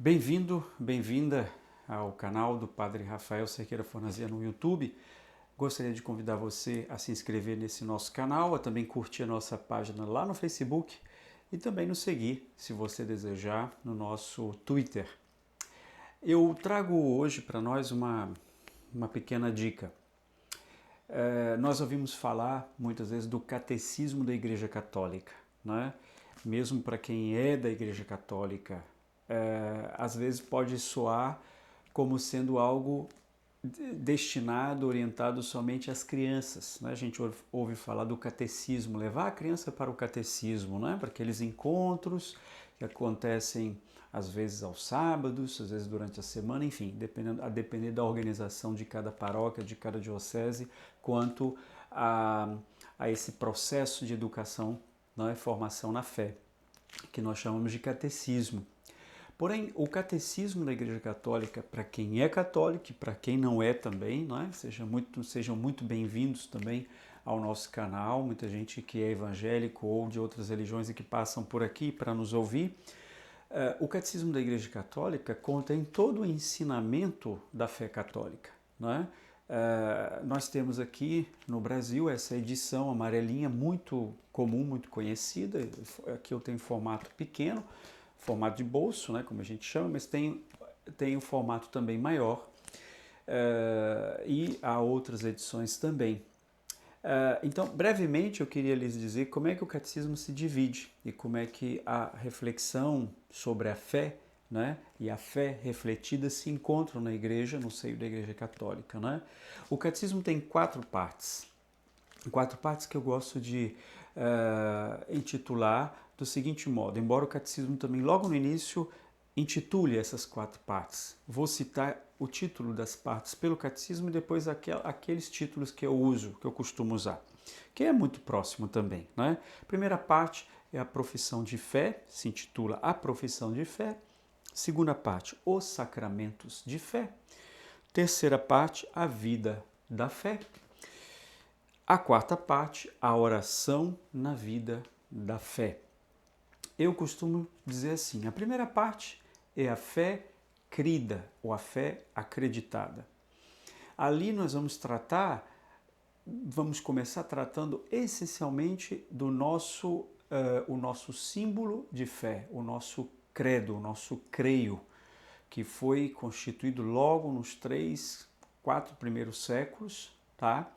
Bem-vindo, bem-vinda ao canal do Padre Rafael Cerqueira Fornazia no YouTube. Gostaria de convidar você a se inscrever nesse nosso canal, a também curtir a nossa página lá no Facebook e também nos seguir, se você desejar, no nosso Twitter. Eu trago hoje para nós uma pequena dica. Nós ouvimos falar muitas vezes do catecismo da Igreja Católica, né? Mesmo para quem é da Igreja Católica, às vezes pode soar como sendo algo destinado, orientado somente às crianças, né? A gente ouve falar do catecismo, levar a criança para o catecismo, né? Para aqueles encontros que acontecem às vezes aos sábados, às vezes durante a semana, enfim, a depender da organização de cada paróquia, de cada diocese, quanto a esse processo de educação, né? Formação na fé, que nós chamamos de catecismo. Porém, o catecismo da Igreja Católica, para quem é católico e para quem não é também, não é? Sejam muito bem-vindos também ao nosso canal, muita gente que é evangélico ou de outras religiões e que passam por aqui para nos ouvir. O catecismo da Igreja Católica contém todo o ensinamento da fé católica, não é? Nós temos aqui no Brasil essa edição amarelinha muito comum, muito conhecida. Aqui eu tenho formato pequeno, formato de bolso, né, como a gente chama, mas tem um formato também maior e há outras edições também. Então, brevemente, eu queria lhes dizer como é que o catecismo se divide e como é que a reflexão sobre a fé, né, e a fé refletida se encontram na igreja, no seio da Igreja Católica, né? O catecismo tem quatro partes que eu gosto de intitular do seguinte modo, embora o catecismo também logo no início intitule essas quatro partes. Vou citar o título das partes pelo catecismo e depois aqueles títulos que eu uso, que eu costumo usar, que é muito próximo também, né? A primeira parte é a profissão de fé, se intitula A Profissão de Fé. Segunda parte, os sacramentos de fé. Terceira parte, a vida da fé. A quarta parte, a oração na vida da fé. Eu costumo dizer assim, a primeira parte é a fé crida, ou a fé acreditada. Ali nós vamos começar tratando essencialmente do o nosso símbolo de fé, o nosso credo, o nosso creio, que foi constituído logo nos 4 primeiros séculos, tá?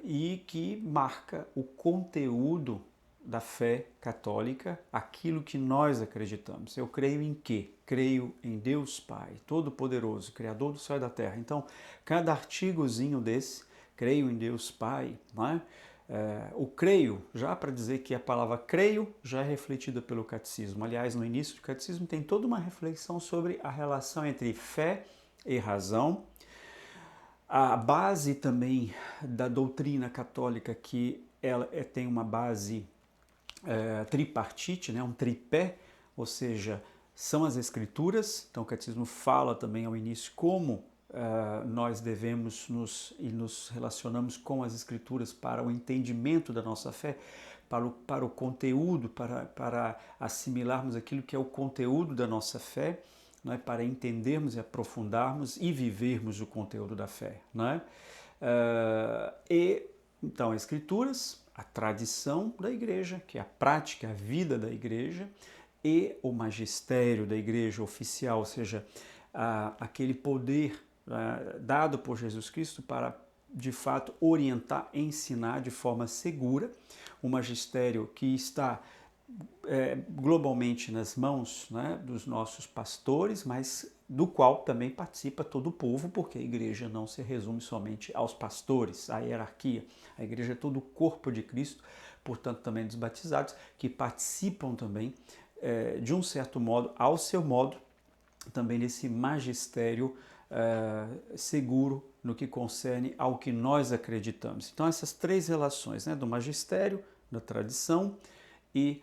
E que marca o conteúdo da fé católica, aquilo que nós acreditamos. Eu creio em quê? Creio em Deus Pai, Todo-Poderoso, Criador do céu e da terra. Então, cada artigozinho desse, creio em Deus Pai, não é? O creio, já para dizer que a palavra creio já é refletida pelo catecismo. Aliás, no início do catecismo tem toda uma reflexão sobre a relação entre fé e razão. A base também da doutrina católica, que ela tem uma base tripartite, né, um tripé, ou seja, são as escrituras. Então o catecismo fala também ao início como nós devemos nos relacionamos com as escrituras para o entendimento da nossa fé, para o conteúdo, para assimilarmos aquilo que é o conteúdo da nossa fé, não é? Para entendermos e aprofundarmos e vivermos o conteúdo da fé. Não é? Então, as escrituras, a tradição da igreja, que é a prática, a vida da igreja, e o magistério da igreja oficial, ou seja, aquele poder dado por Jesus Cristo para, de fato, orientar, ensinar de forma segura, um magistério que está globalmente nas mãos, né, dos nossos pastores, mas do qual também participa todo o povo, porque a igreja não se resume somente aos pastores, à hierarquia. A igreja é todo o corpo de Cristo, portanto também dos batizados, que participam também, de um certo modo, ao seu modo, também desse magistério seguro no que concerne ao que nós acreditamos. Então essas três relações, né, do magistério, da tradição e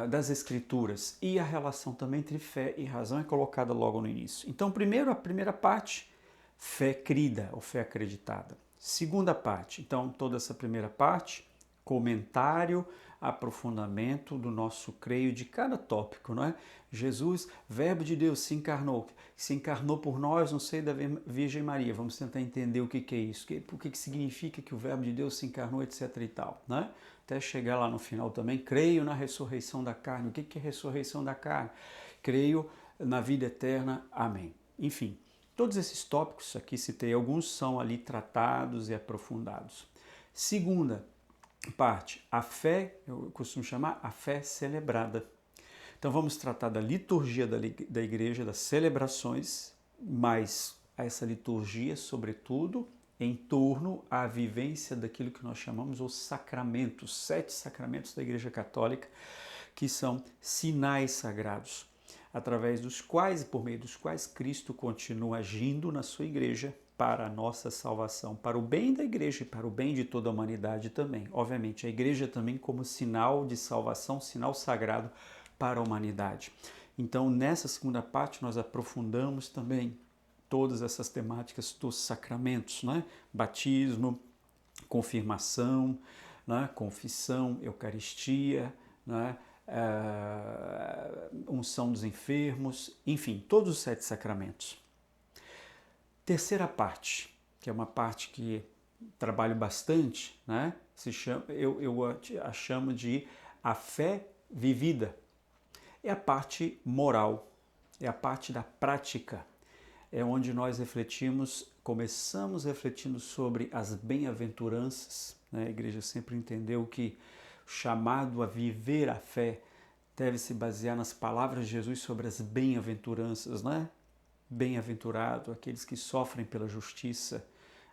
das escrituras, e a relação também entre fé e razão é colocada logo no início. Então, primeiro, a primeira parte, fé crida ou fé acreditada. Segunda parte, então, toda essa primeira parte, comentário aprofundamento do nosso creio de cada tópico, não é? Jesus, Verbo de Deus, se encarnou por nós no seio da Virgem Maria. Vamos tentar entender o que é isso, o que significa que o Verbo de Deus se encarnou, etc. e tal, né? Até chegar lá no final também, creio na ressurreição da carne. O que é ressurreição da carne? Creio na vida eterna. Amém. Enfim, todos esses tópicos, aqui citei alguns, são ali tratados e aprofundados. Segunda parte, a fé, eu costumo chamar a fé celebrada. Então vamos tratar da liturgia da igreja, das celebrações, mas essa liturgia, sobretudo, em torno à vivência daquilo que nós chamamos os sacramentos, 7 sacramentos da Igreja Católica, que são sinais sagrados, através dos quais e por meio dos quais Cristo continua agindo na sua igreja para a nossa salvação, para o bem da igreja e para o bem de toda a humanidade também. Obviamente, a igreja também como sinal de salvação, sinal sagrado para a humanidade. Então, nessa segunda parte, nós aprofundamos também todas essas temáticas dos sacramentos, né? Batismo, confirmação, né? Confissão, Eucaristia, né? Unção dos enfermos, enfim, todos os 7 sacramentos. Terceira parte, que é uma parte que trabalho bastante, né? Eu a chamo de a fé vivida. É a parte moral, é a parte da prática, é onde nós começamos refletindo sobre as bem-aventuranças, né? A igreja sempre entendeu que o chamado a viver a fé deve se basear nas palavras de Jesus sobre as bem-aventuranças, né? Bem-aventurado aqueles que sofrem pela justiça,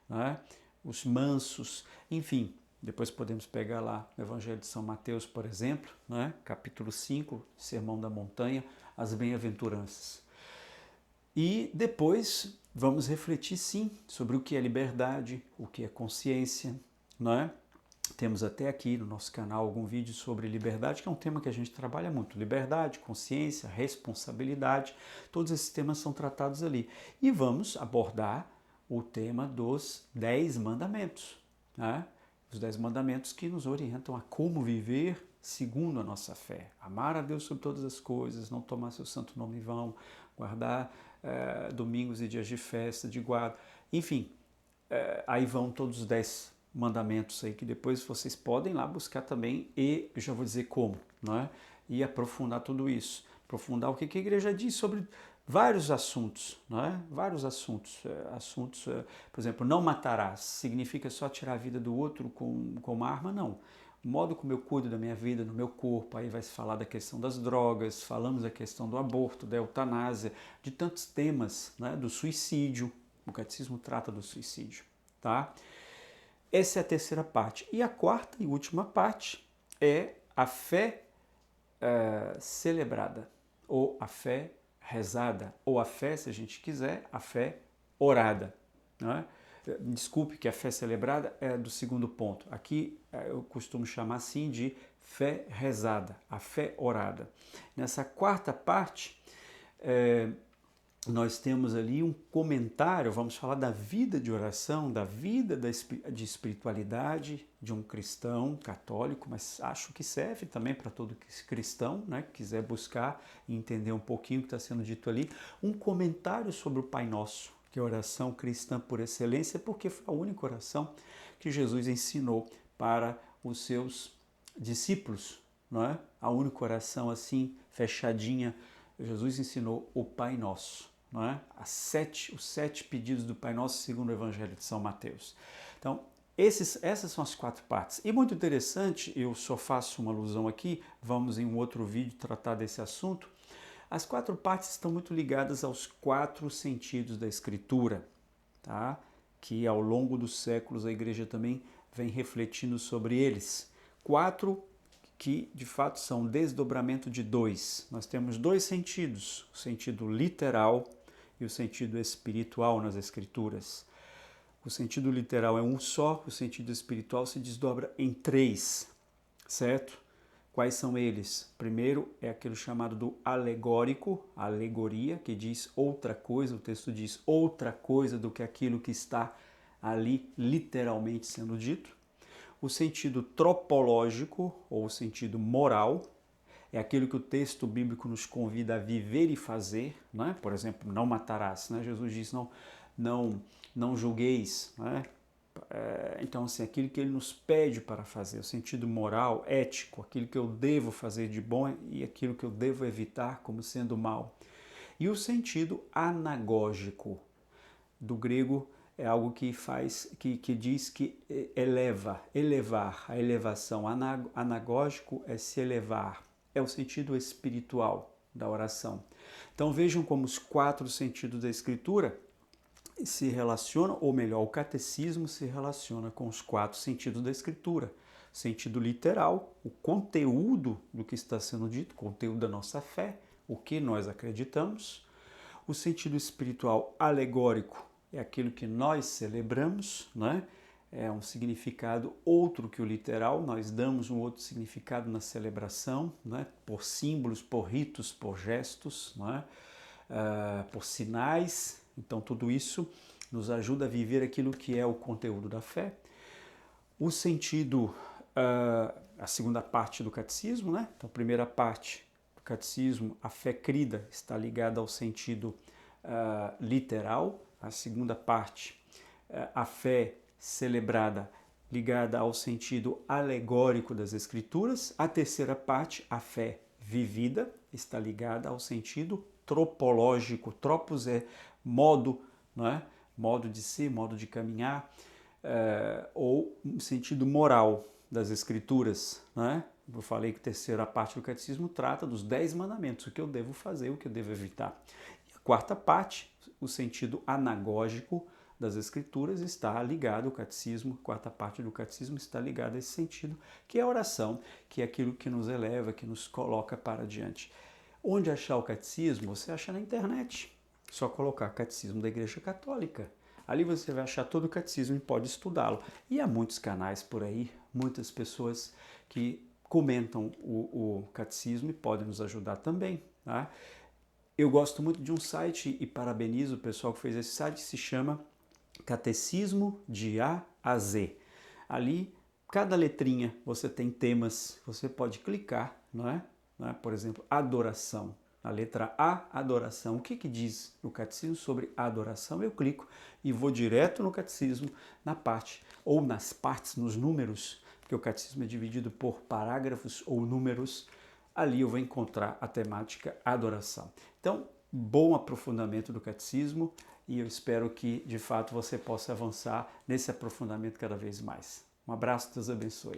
né? Os mansos, enfim. Depois podemos pegar lá o Evangelho de São Mateus, por exemplo, né? Capítulo 5, Sermão da Montanha, as bem-aventuranças. E depois vamos refletir, sim, sobre o que é liberdade, o que é consciência, não é? Temos até aqui no nosso canal algum vídeo sobre liberdade, que é um tema que a gente trabalha muito. Liberdade, consciência, responsabilidade, todos esses temas são tratados ali. E vamos abordar o tema dos 10 mandamentos, né? Os 10 mandamentos que nos orientam a como viver segundo a nossa fé. Amar a Deus sobre todas as coisas, não tomar seu santo nome em vão, guardar domingos e dias de festa, de guarda, enfim, aí vão todos os 10 mandamentos aí que depois vocês podem lá buscar também e eu já vou dizer como, não é? E aprofundar tudo isso, aprofundar o que a igreja diz sobre vários assuntos, não é? Vários assuntos, por exemplo, não matarás, significa só tirar a vida do outro com uma arma? Não. O modo como eu cuido da minha vida, no meu corpo, aí vai se falar da questão das drogas, falamos da questão do aborto, da eutanásia, de tantos temas, né? Do suicídio, o catecismo trata do suicídio, tá? Essa é a terceira parte. E a quarta e última parte é a fé celebrada, ou a fé rezada, ou a fé, se a gente quiser, a fé orada, não é? Desculpe que a fé celebrada é do segundo ponto. Aqui eu costumo chamar assim de fé rezada, a fé orada. Nessa quarta parte, nós temos ali um comentário, vamos falar da vida de oração, da vida de espiritualidade de um cristão católico, mas acho que serve também para todo cristão, né, que quiser buscar e entender um pouquinho o que está sendo dito ali. Um comentário sobre o Pai Nosso, que é a oração cristã por excelência, porque foi a única oração que Jesus ensinou para os seus discípulos, não é? A única oração assim, fechadinha, Jesus ensinou o Pai Nosso, não é? Os 7 pedidos do Pai Nosso segundo o Evangelho de São Mateus. Então, essas são as 4 partes. E muito interessante, eu só faço uma alusão aqui, vamos em um outro vídeo tratar desse assunto. As 4 partes estão muito ligadas aos 4 sentidos da Escritura, tá? Que ao longo dos séculos a Igreja também vem refletindo sobre eles. 4 que de fato são desdobramento de 2. Nós temos 2 sentidos, o sentido literal e o sentido espiritual nas Escrituras. O sentido literal é um só, o sentido espiritual se desdobra em 3, certo? Quais são eles? Primeiro é aquele chamado do alegórico, a alegoria, que diz outra coisa, o texto diz outra coisa do que aquilo que está ali literalmente sendo dito. O sentido tropológico, ou o sentido moral, é aquilo que o texto bíblico nos convida a viver e fazer, né? Por exemplo, não matarás, né? Jesus diz não julgueis, né? Então, assim, aquilo que ele nos pede para fazer, o sentido moral, ético, aquilo que eu devo fazer de bom e aquilo que eu devo evitar como sendo mal. E o sentido anagógico, do grego, é algo que diz que elevar, a elevação. Anagógico é se elevar, é o sentido espiritual da oração. Então vejam como os 4 sentidos da Escritura se relacionam, ou melhor, o catecismo se relaciona com os 4 sentidos da Escritura. Sentido literal, o conteúdo do que está sendo dito, o conteúdo da nossa fé, o que nós acreditamos. O sentido espiritual alegórico é aquilo que nós celebramos, né? É um significado outro que o literal, nós damos um outro significado na celebração, né? Por símbolos, por ritos, por gestos, né? Por sinais. Então tudo isso nos ajuda a viver aquilo que é o conteúdo da fé. O sentido, a segunda parte do catecismo, né? Então a primeira parte do catecismo, a fé crida, está ligada ao sentido literal. A segunda parte, a fé celebrada, ligada ao sentido alegórico das Escrituras. A terceira parte, a fé vivida, está ligada ao sentido tropológico. Tropos é modo, não é? Modo de ser, modo de caminhar, ou um sentido moral das Escrituras, né? Eu falei que a terceira parte do catecismo trata dos 10 mandamentos, o que eu devo fazer, o que eu devo evitar. E a quarta parte, o sentido anagógico das Escrituras, está ligado ao catecismo, a quarta parte do catecismo está ligada a esse sentido, que é a oração, que é aquilo que nos eleva, que nos coloca para diante. Onde achar o catecismo? Você acha na internet. Só colocar Catecismo da Igreja Católica. Ali você vai achar todo o catecismo e pode estudá-lo. E há muitos canais por aí, muitas pessoas que comentam o catecismo e podem nos ajudar também. Tá? Eu gosto muito de um site e parabenizo o pessoal que fez esse site, se chama Catecismo de A a Z. Ali, cada letrinha você tem temas, você pode clicar, não é? Por exemplo, adoração. A letra A, adoração. O que diz o catecismo sobre adoração? Eu clico e vou direto no catecismo, na parte, ou nas partes, nos números, porque o catecismo é dividido por parágrafos ou números. Ali eu vou encontrar a temática adoração. Então, bom aprofundamento do catecismo e eu espero que, de fato, você possa avançar nesse aprofundamento cada vez mais. Um abraço, Deus abençoe.